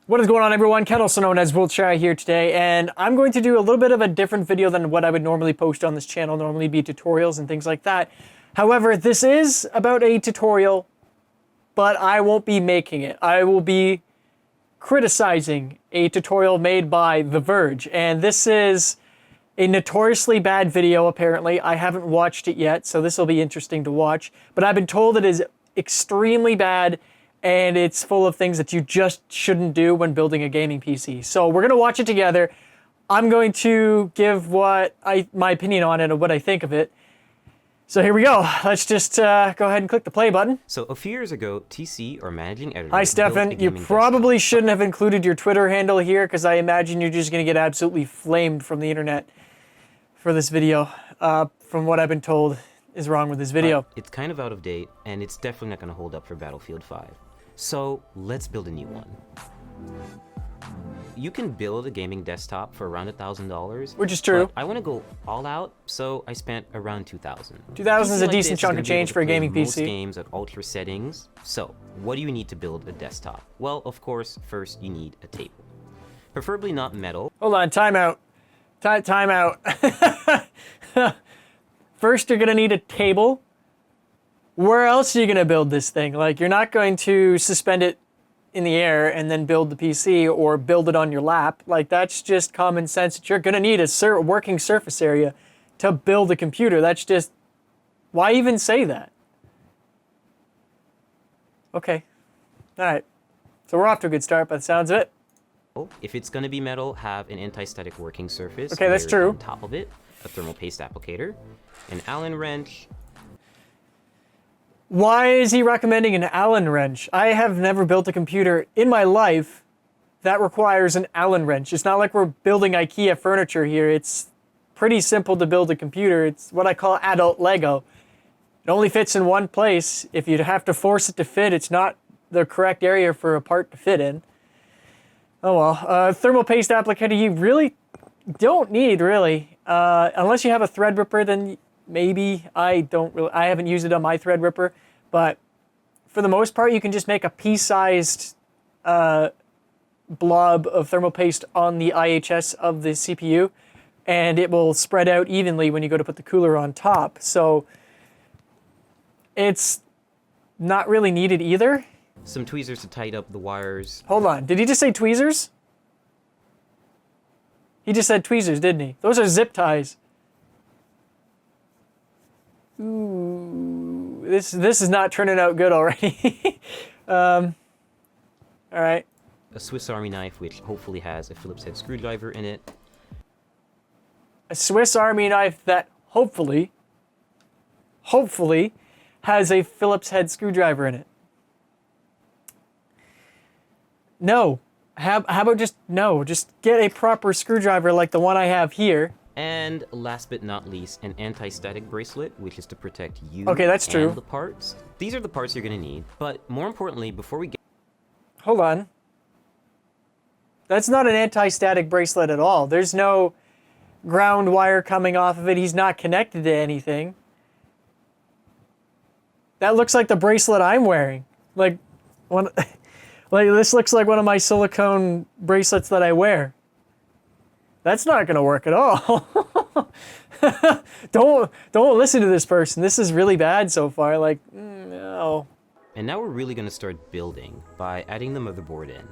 What is going on, everyone? Ken, also known as Wiltshire, here today, and I'm going to do a little bit of a different video than what I would normally post on this channel, normally be tutorials and things like that. However, this is about a tutorial, but I won't be making it. I will be criticizing a tutorial made by The Verge, and this is a notoriously bad video, apparently. I haven't watched it yet, so this will be interesting to watch, but I've been told it is extremely bad, and it's full of things that you just shouldn't do when building a gaming PC. So we're gonna watch it together. I'm going to give my opinion on it and what I think of it. So here we go. Let's just go ahead and click the play button. So a few years ago, TC, or managing editor, Hi, Stefan. You probably shouldn't have included your Twitter handle here because I imagine you're just gonna get absolutely flamed from the internet for this video, from what I've been told is wrong with this video. It's kind of out of date, and it's definitely not going to hold up for Battlefield 5. So let's build a new one. You can build a gaming desktop for around $1,000. Which is true. I want to go all out, so I spent around $2,000. $2,000 is a decent chunk of change for a gaming PC. Most games at ultra settings. So what do you need to build a desktop? Well, of course, first you need a table. Preferably not metal. Hold on, time out. Time out. First, you're gonna need a table. Where else are you gonna build this thing? Like, you're not going to suspend it in the air and then build the PC or build it on your lap. Like, that's just common sense that you're gonna need a working surface area to build a computer. That's just, why even say that? Okay, all right. So we're off to a good start by the sounds of it. If it's going to be metal, have an anti-static working surface. Okay, that's true. On top of it, a thermal paste applicator, an Allen wrench. Why is he recommending an Allen wrench? I have never built a computer in my life that requires an Allen wrench. It's not like we're building IKEA furniture here. It's pretty simple to build a computer. It's what I call adult Lego. It only fits in one place. If you have to force it to fit, it's not the correct area for a part to fit in. Oh well, thermal paste applicator you really don't need, really. Unless you have a Threadripper, then maybe. I haven't used it on my Threadripper, but for the most part, you can just make a pea-sized blob of thermal paste on the IHS of the CPU, and it will spread out evenly when you go to put the cooler on top. So it's not really needed either. Some tweezers to tighten up the wires. Hold on, did he just say tweezers? He just said tweezers, didn't he? Those are zip ties. Ooh, this is not turning out good already. All right. A Swiss Army knife, which hopefully has a Phillips head screwdriver in it. A Swiss Army knife that hopefully has a Phillips head screwdriver in it. No. How about just get a proper screwdriver like the one I have here. And last but not least, an anti-static bracelet, which is to protect you that's true. and the parts. These are the parts you're going to need, but more importantly, before we get... Hold on. That's not an anti-static bracelet at all. There's no ground wire coming off of it. He's not connected to anything. That looks like the bracelet I'm wearing. Like this looks like one of my silicone bracelets that I wear. That's not gonna work at all. Don't listen to this person. This is really bad so far. Like, no. And now we're really gonna start building by adding the motherboard in.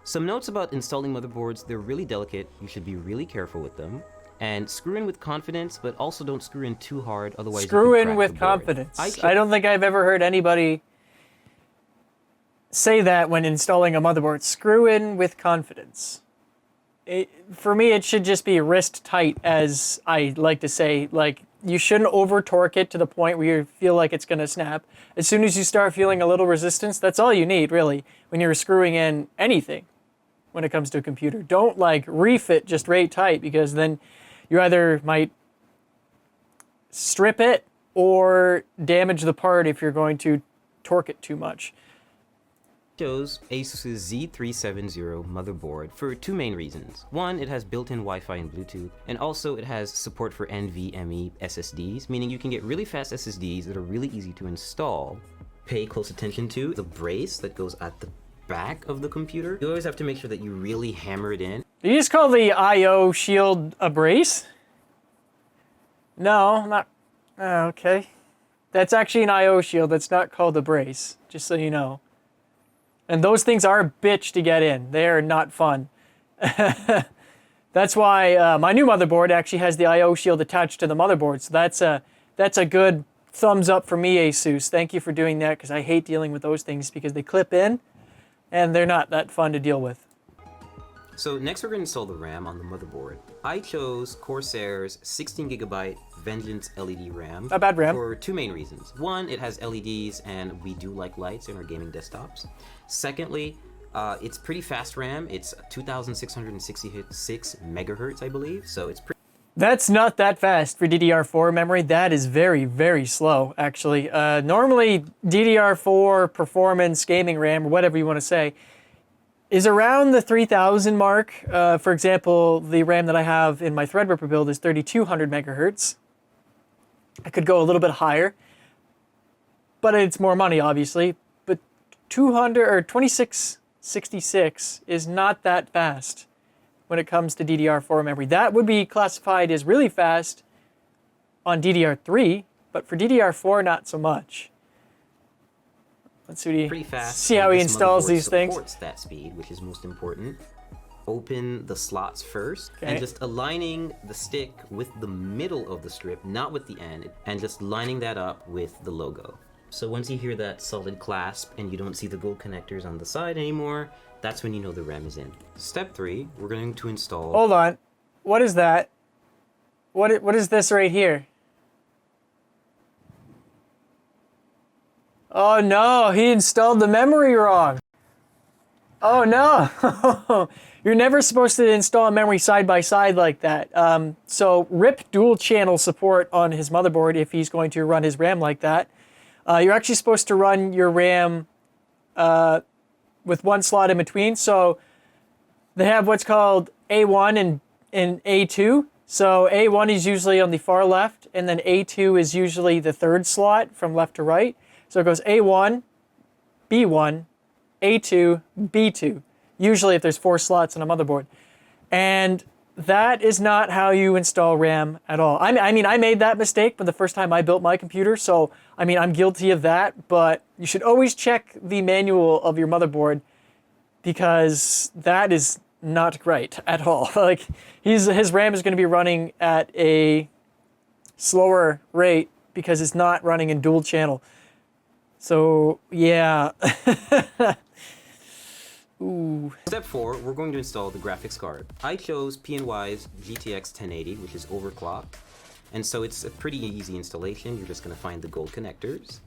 Some notes about installing motherboards: they're really delicate. You should be really careful with them. And screw in with confidence, but also don't screw in too hard, otherwise screw in with confidence. I don't think I've ever heard anybody say that when installing a motherboard. Screw in with confidence. For me, it should just be wrist tight, as I like to say. Like, you shouldn't over torque it to the point where you feel like it's gonna snap. As soon as you start feeling a little resistance, that's all you need, really, when you're screwing in anything when it comes to a computer. Don't like refit just right tight, because then you either might strip it or damage the part if you're going to torque it too much. Chose Asus's Z370 motherboard for two main reasons. One, it has built-in Wi-Fi and Bluetooth, and also it has support for NVMe SSDs, meaning you can get really fast SSDs that are really easy to install. Pay close attention to the brace that goes at the back of the computer. You always have to make sure that you really hammer it in. Do you just call the I/O shield a brace? No, not. Okay. That's actually an I/O shield. That's not called a brace, just so you know. And those things are a bitch to get in. They are not fun. That's why my new motherboard actually has the I/O shield attached to the motherboard. So that's a good thumbs up for me, Asus. Thank you for doing that, because I hate dealing with those things because they clip in and they're not that fun to deal with. So next we're going to install the RAM on the motherboard. I chose Corsair's 16GB Vengeance LED RAM. Not bad RAM. For two main reasons. One, it has LEDs and we do like lights in our gaming desktops. Secondly, it's pretty fast RAM. It's 2666 megahertz, I believe. So it's pretty. That's not that fast for DDR4 memory. That is very, very slow, actually. Normally, DDR4 performance gaming RAM, or whatever you want to say, is around the 3000 mark. For example, the RAM that I have in my Threadripper build is 3200 megahertz. I could go a little bit higher, but it's more money, obviously. But 2666 is not that fast when it comes to DDR4 memory. That would be classified as really fast on DDR3, but for DDR4, not so much. Let's pretty fast. see how he This installs motherboard these things. supports that speed, which is most important. Open the slots first, Okay. and just aligning the stick with the middle of the strip, not with the end, and just lining that up with the logo. So once you hear that solid clasp and you don't see the gold connectors on the side anymore, that's when you know the RAM is in. Step 3, we're going to install... Hold on. What is that? What is this right here? Oh no, he installed the memory wrong. Oh no. You're never supposed to install a memory side by side like that. So rip dual channel support on his motherboard if he's going to run his RAM like that. You're actually supposed to run your RAM with one slot in between. So they have what's called A1 and A2. So A1 is usually on the far left, and then A2 is usually the third slot from left to right. So it goes A1, B1, A2, B2, usually if there's 4 slots on a motherboard. And that is not how you install RAM at all. I mean, I made that mistake the first time I built my computer, so I mean, I'm guilty of that, but you should always check the manual of your motherboard because that is not great at all. Like, his RAM is going to be running at a slower rate because it's not running in dual channel. So, yeah. Ooh. Step 4, we're going to install the graphics card. I chose PNY's GTX 1080, which is overclocked. And so it's a pretty easy installation. You're just going to find the gold connectors.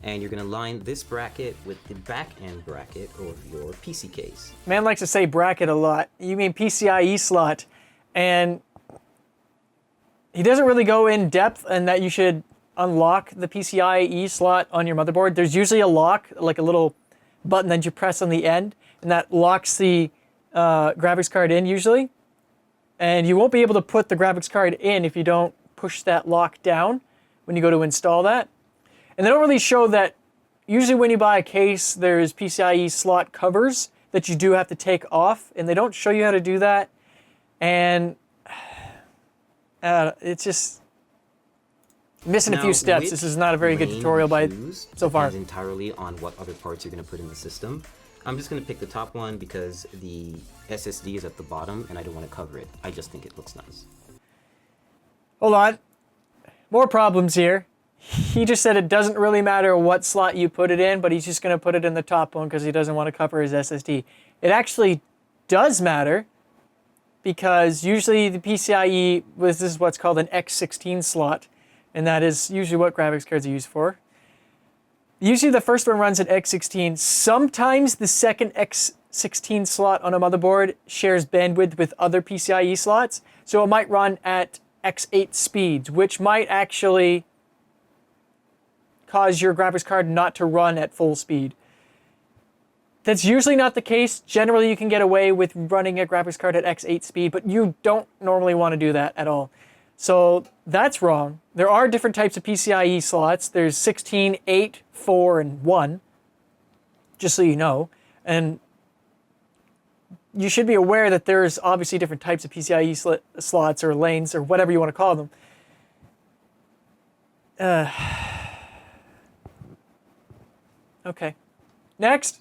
And you're going to line this bracket with the back end bracket of your PC case. Man likes to say bracket a lot. You mean PCIe slot. And he doesn't really go in depth in that you should unlock the PCIe slot on your motherboard. There's usually a lock, like a little button that you press on the end, and that locks the graphics card in usually. And you won't be able to put the graphics card in if you don't push that lock down when you go to install that. And they don't really show that. Usually when you buy a case, there's PCIe slot covers that you do have to take off, and they don't show you how to do that. And it's just missing a few steps. This is not a very good tutorial by so far. Depends entirely on what other parts you're going to put in the system. I'm just going to pick the top one because the SSD is at the bottom and I don't want to cover it. I just think it looks nice. Hold on. More problems here. He just said it doesn't really matter what slot you put it in, but he's just going to put it in the top one because he doesn't want to cover his SSD. It actually does matter because usually the PCIe, this is what's called an X16 slot, and that is usually what graphics cards are used for. Usually the first one runs at X16. Sometimes the second X16 slot on a motherboard shares bandwidth with other PCIe slots, so it might run at X8 speeds, which might actually cause your graphics card not to run at full speed. That's usually not the case. Generally, you can get away with running a graphics card at X8 speed, but you don't normally want to do that at all. So that's wrong. There are different types of PCIe slots. There's 16, 8, 4, and 1, just so you know. And you should be aware that there's obviously different types of PCIe slots or lanes or whatever you want to call them. Okay. Next.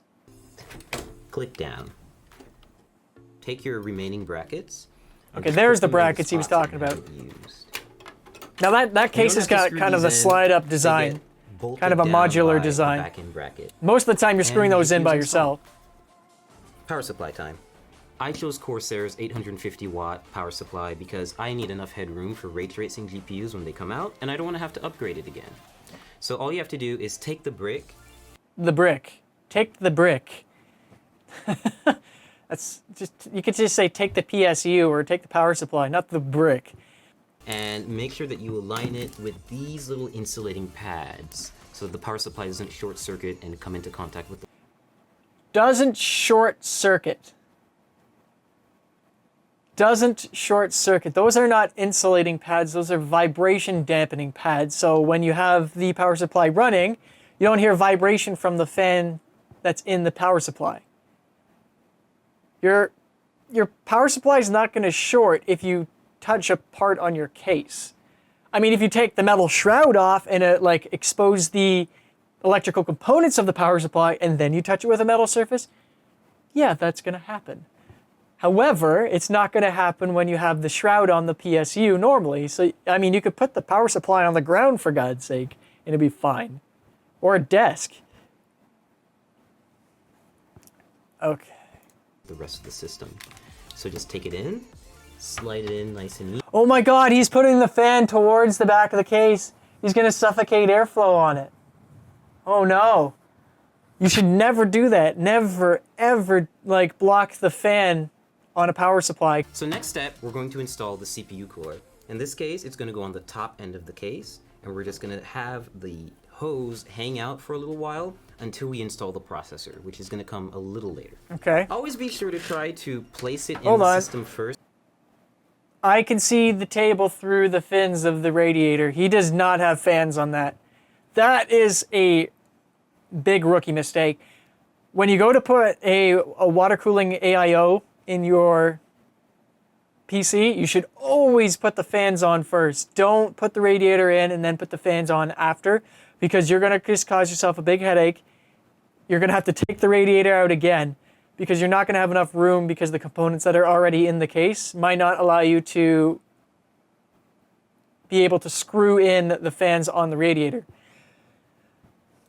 Click down. Take your remaining brackets. Okay, there's the brackets he was talking about. Now that case has got kind of a slide-up design, kind of a modular design. Most of the time you're screwing those in by yourself. Power supply time. I chose Corsair's 850 watt power supply because I need enough headroom for ray tracing GPUs when they come out, and I don't want to have to upgrade it again. So all you have to do is take the brick. The brick. Take the brick. That's just, you could just say take the PSU or take the power supply, not the brick. And make sure that you align it with these little insulating pads so the power supply doesn't short circuit and come into contact with the... Doesn't short circuit. Doesn't short circuit. Those are not insulating pads, those are vibration dampening pads. So when you have the power supply running, you don't hear vibration from the fan that's in the power supply. Your power supply is not going to short if you touch a part on your case. I mean, if you take the metal shroud off and like expose the electrical components of the power supply and then you touch it with a metal surface, yeah, that's going to happen. However, it's not going to happen when you have the shroud on the PSU normally. So, I mean, you could put the power supply on the ground for God's sake and it'd be fine. Or a desk. Okay. The rest of the system. So just take it in, slide it in nice and easy. Oh my God, he's putting the fan towards the back of the case. He's going to suffocate airflow on it. Oh no. You should never do that. Never, ever, like, block the fan on a power supply. So next step, we're going to install the CPU cooler. In this case, it's going to go on the top end of the case, and we're just going to have the hose hang out for a little while until we install the processor, which is going to come a little later. Okay. Always be sure to try to place it in the system first. I can see the table through the fins of the radiator. He does not have fans on that. That is a big rookie mistake. When you go to put a water cooling AIO in your PC, you should always put the fans on first. Don't put the radiator in and then put the fans on after, because you're going to just cause yourself a big headache. You're going to have to take the radiator out again because you're not going to have enough room, because the components that are already in the case might not allow you to be able to screw in the fans on the radiator.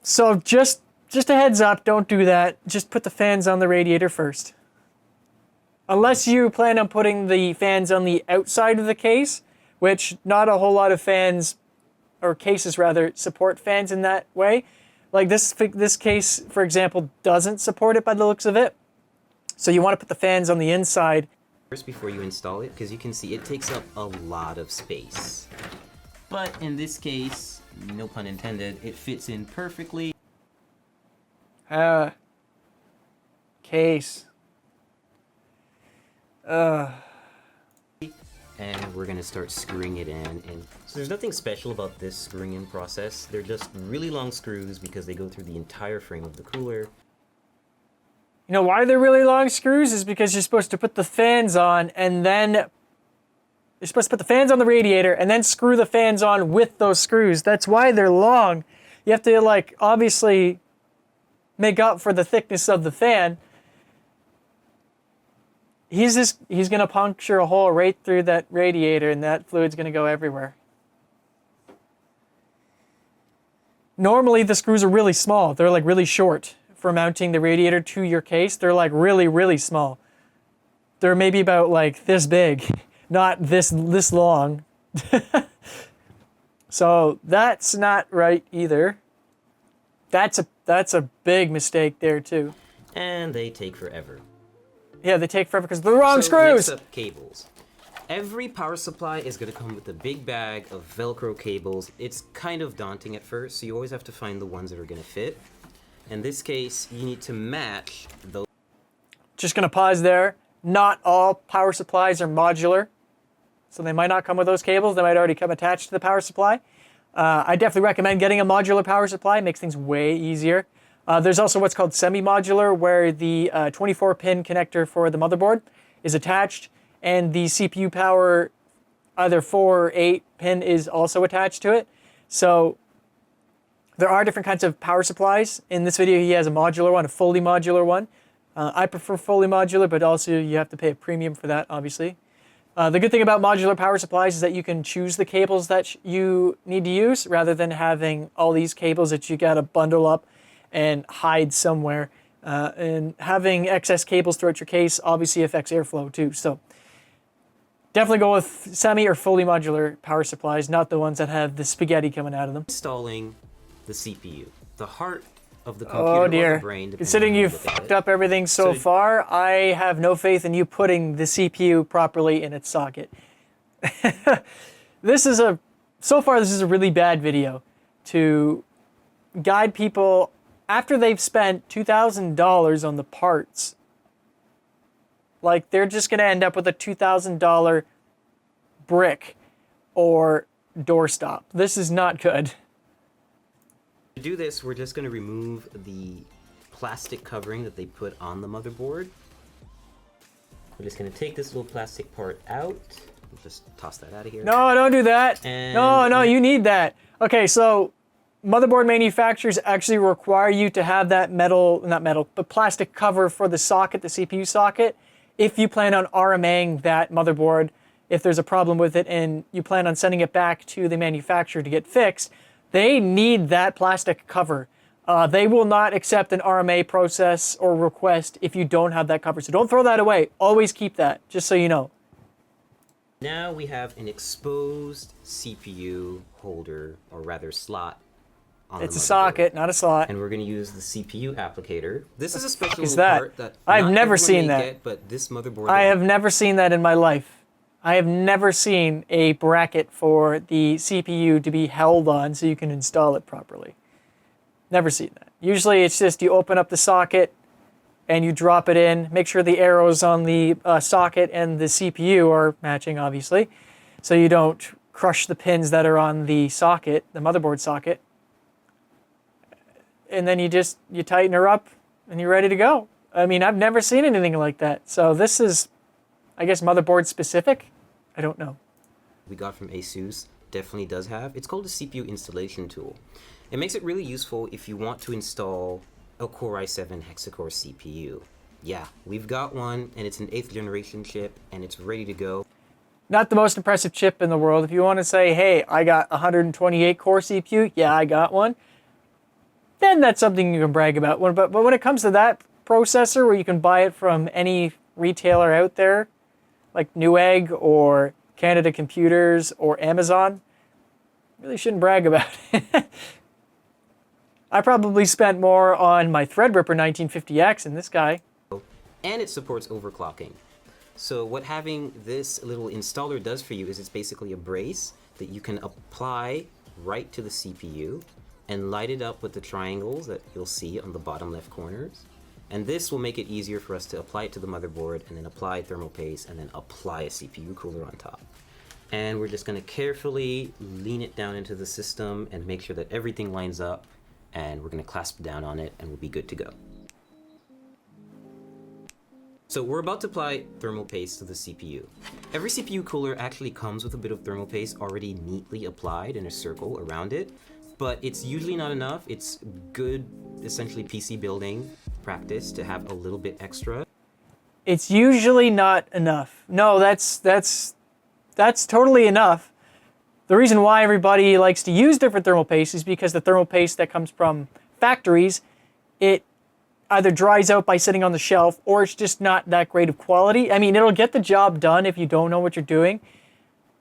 So just a heads up, don't do that. Just put the fans on the radiator first. Unless you plan on putting the fans on the outside of the case, which not a whole lot of fans, or cases rather, support fans in that way. Like this case, for example, doesn't support it by the looks of it. So you want to put the fans on the inside. First before you install it, because you can see it takes up a lot of space. But in this case, no pun intended, it fits in perfectly. Case. And we're gonna start screwing it in. And so there's nothing special about this screwing in process. They're just really long screws because they go through the entire frame of the cooler. You know why they're really long screws? Is because you're supposed to put the fans on and then you're supposed to put the fans on the radiator and then screw the fans on with those screws. That's why they're long. You have to, like, obviously make up for the thickness of the fan. He's gonna puncture a hole right through that radiator and that fluid's gonna go everywhere. Normally the screws are really small. They're like really short for mounting the radiator to your case. They're like really, really small. They're maybe about like this big, not this long. So that's not right either. That's a big mistake there too. And they take forever. Yeah, they take forever because they're the wrong screws. Next up, cables. Every power supply is going to come with a big bag of Velcro cables. It's kind of daunting at first, so you always have to find the ones that are going to fit. In this case, you need to match those. Just going to pause there. Not all power supplies are modular, so they might not come with those cables. They might already come attached to the power supply. I definitely recommend getting a modular power supply. It makes things way easier. There's also what's called semi-modular, where the 24-pin connector for the motherboard is attached, and the CPU power, either 4 or 8 pin, is also attached to it. So there are different kinds of power supplies. In this video, he has a modular one, a fully modular one. I prefer fully modular, but also you have to pay a premium for that, obviously. The good thing about modular power supplies is that you can choose the cables that you need to use, rather than having all these cables that you gotta bundle up and hide somewhere. And having excess cables throughout your case obviously affects airflow too. So definitely go with semi or fully modular power supplies, not the ones that have the spaghetti coming out of them. Installing the CPU, the heart of the computer Oh or dear. the brain. Considering you've fucked up everything so far, I have no faith in you putting the CPU properly in its socket. So far this is a really bad video to guide people after they've spent $2,000 on the parts. Like, they're just going to end up with a $2,000 brick or doorstop. This is not good. To do this, we're just going to remove the plastic covering that they put on the motherboard. We're just going to take this little plastic part out. Just toss that out of here. No, don't do that. And No, you need that. Okay, so motherboard manufacturers actually require you to have that but plastic cover for the socket, the CPU socket, if you plan on RMAing that motherboard, if there's a problem with it and you plan on sending it back to the manufacturer to get fixed. They need that plastic cover. They will not accept an RMA process or request if you don't have that cover. So don't throw that away. Always keep that, just so you know. Now we have an exposed CPU holder, or rather slot, on It's the a motherboard. socket, not a slot. And we're going to use the CPU applicator. This is a special is little that? part that I've not never everyone seen may that. get, but this motherboard. I have never seen that in my life. I have never seen a bracket for the CPU to be held on so you can install it properly. Never seen that. Usually it's just you open up the socket and you drop it in. Make sure the arrows on the socket and the CPU are matching, obviously, so you don't crush the pins that are on the socket, the motherboard socket. And then you tighten her up and you're ready to go. I mean, I've never seen anything like that. So this is, I guess, motherboard specific. I don't know. We got from ASUS definitely does have. It's called a CPU installation tool. It makes it really useful if you want to install a Core i7 hexa-core CPU. Yeah, we've got one, and it's an 8th generation chip, and it's ready to go. Not the most impressive chip in the world. If you want to say, hey, I got 128 core CPU, yeah, I got one, then that's something you can brag about. But when it comes to that processor, where you can buy it from any retailer out there, like Newegg or Canada Computers or Amazon, really shouldn't brag about it. I probably spent more on my Threadripper 1950X than this guy. And it supports overclocking. So what having this little installer does for you is it's basically a brace that you can apply right to the CPU and light it up with the triangles that you'll see on the bottom left corners. And this will make it easier for us to apply it to the motherboard and then apply thermal paste and then apply a CPU cooler on top. And we're just going to carefully lean it down into the system and make sure that everything lines up, and we're going to clasp down on it and we'll be good to go. So we're about to apply thermal paste to the CPU. Every CPU cooler actually comes with a bit of thermal paste already neatly applied in a circle around it, but it's usually not enough. It's good, essentially PC building practice to have a little bit extra. It's usually not enough. No, that's totally enough. The reason why everybody likes to use different thermal paste is because the thermal paste that comes from factories, it either dries out by sitting on the shelf or it's just not that great of quality. I mean, it'll get the job done if you don't know what you're doing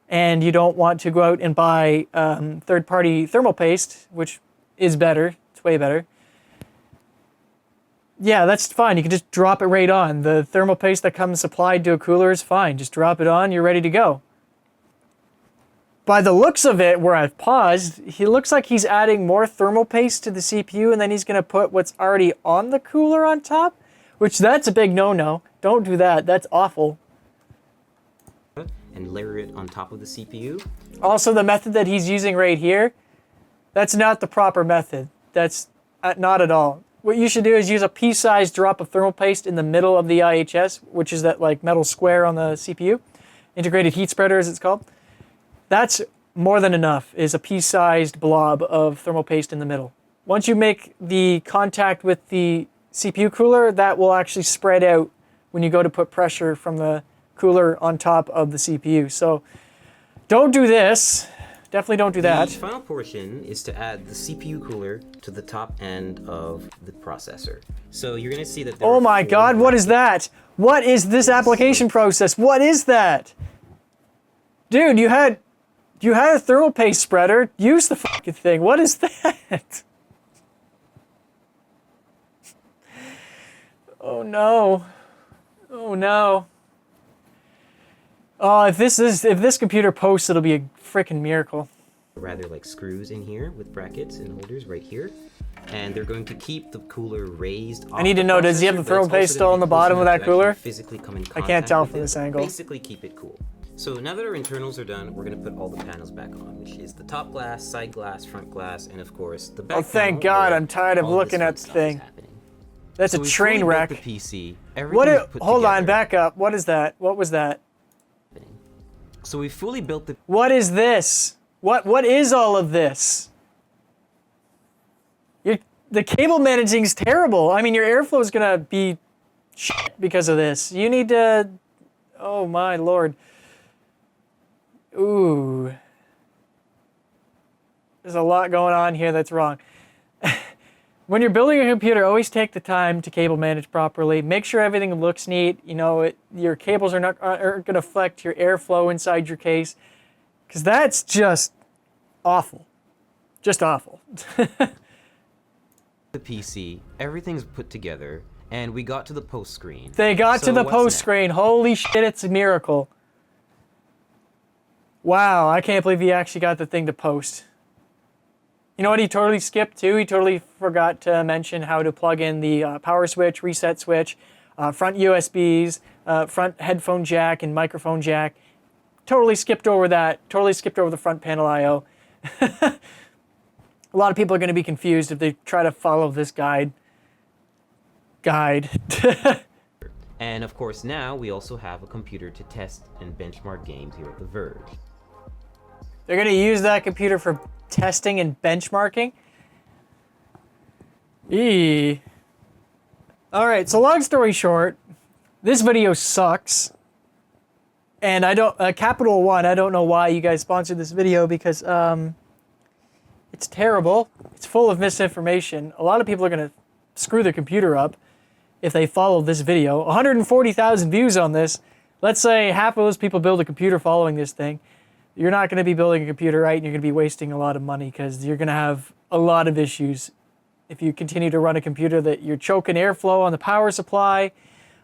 and you don't want to go out and buy third-party thermal paste, which is better. It's way better. Yeah, that's fine. You can just drop it right on. The thermal paste that comes supplied to a cooler is fine. Just drop it on, you're ready to go. By the looks of it, where I've paused, he looks like he's adding more thermal paste to the CPU and then he's going to put what's already on the cooler on top, which that's a big no-no. Don't do that. That's awful. And layer it on top of the CPU. Also, the method that he's using right here, that's not the proper method. That's not at all. what you should do is use a pea-sized drop of thermal paste in the middle of the IHS, which is that like metal square on the CPU. Integrated heat spreader, as it's called. That's more than enough, is a pea-sized blob of thermal paste in the middle. Once you make the contact with the CPU cooler, that will actually spread out when you go to put pressure from the cooler on top of the CPU. So don't do this. Definitely don't do that. The final portion is to add the CPU cooler to the top end of the processor. So you're going to see that there Oh are my 4 God, what is brackets. that? What is this application process? What is that? Dude, you had a thermal paste spreader. Use the fucking thing. What is that? Oh no. Oh no. Oh, if this computer posts, it'll be a freaking miracle. Rather like screws in here with brackets and holders right here. And they're going to keep the cooler raised. I need to know, does he have the thermal paste still on the bottom of that cooler? Physically come in I can't tell contact from with this it, angle. Basically keep it cool. So now that our internals are done, we're going to put all the panels back on, which is the top glass, side glass, front glass, and of course the back Oh, thank panel God, where I'm tired of all looking this at fun the stuff thing. is happening. That's So a we train fully built wreck. The PC. What? Everything is put Hold on, together. back up. What is that? What was that? So we fully built the What is this? What is all of this? The cable managing is terrible. I mean, your airflow is gonna be shit because of this. You need to. Oh my lord. Ooh. There's a lot going on here that's wrong. When you're building a computer, always take the time to cable manage properly. Make sure everything looks neat. You know, your cables aren't going to affect your airflow inside your case, because that's just awful. Just awful. the PC. Everything's put together, and we got to the post screen. They got to So the what's post next? screen. Holy shit, it's a miracle. Wow, I can't believe he actually got the thing to post. You know what he totally skipped too? He totally forgot to mention how to plug in the power switch, reset switch, front USBs, front headphone jack, and microphone jack. Totally skipped over that. Totally skipped over the front panel I/O. A lot of people are going to be confused if they try to follow this guide. And of course now we also have a computer to test and benchmark games here at the Verge. They're going to use that computer for testing and benchmarking. Eee. All right, so long story short, this video sucks. And I don't, Capital One, I don't know why you guys sponsored this video, because it's terrible. It's full of misinformation. A lot of people are going to screw their computer up if they follow this video. 140,000 views on this. Let's say half of those people build a computer following this thing. You're not going to be building a computer right, and you're going to be wasting a lot of money, because you're going to have a lot of issues if you continue to run a computer that you're choking airflow on the power supply,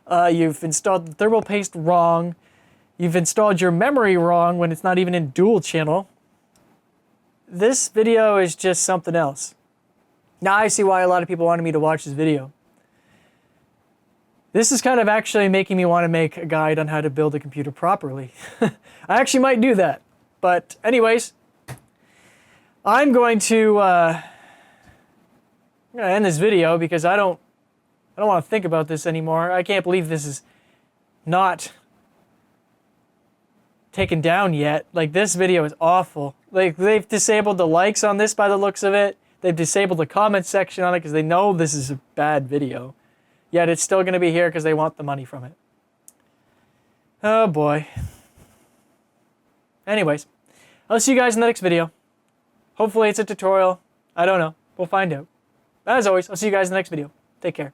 you've installed the thermal paste wrong, you've installed your memory wrong when it's not even in dual channel. This video is just something else. Now I see why a lot of people wanted me to watch this video. This is kind of actually making me want to make a guide on how to build a computer properly. I actually might do that. But anyways, I'm going to end this video because I don't want to think about this anymore. I can't believe this is not taken down yet. Like, this video is awful. Like, they've disabled the likes on this by the looks of it. They've disabled the comment section on it because they know this is a bad video. Yet it's still going to be here because they want the money from it. Oh boy. Anyways, I'll see you guys in the next video. Hopefully it's a tutorial. I don't know. We'll find out. As always, I'll see you guys in the next video. Take care.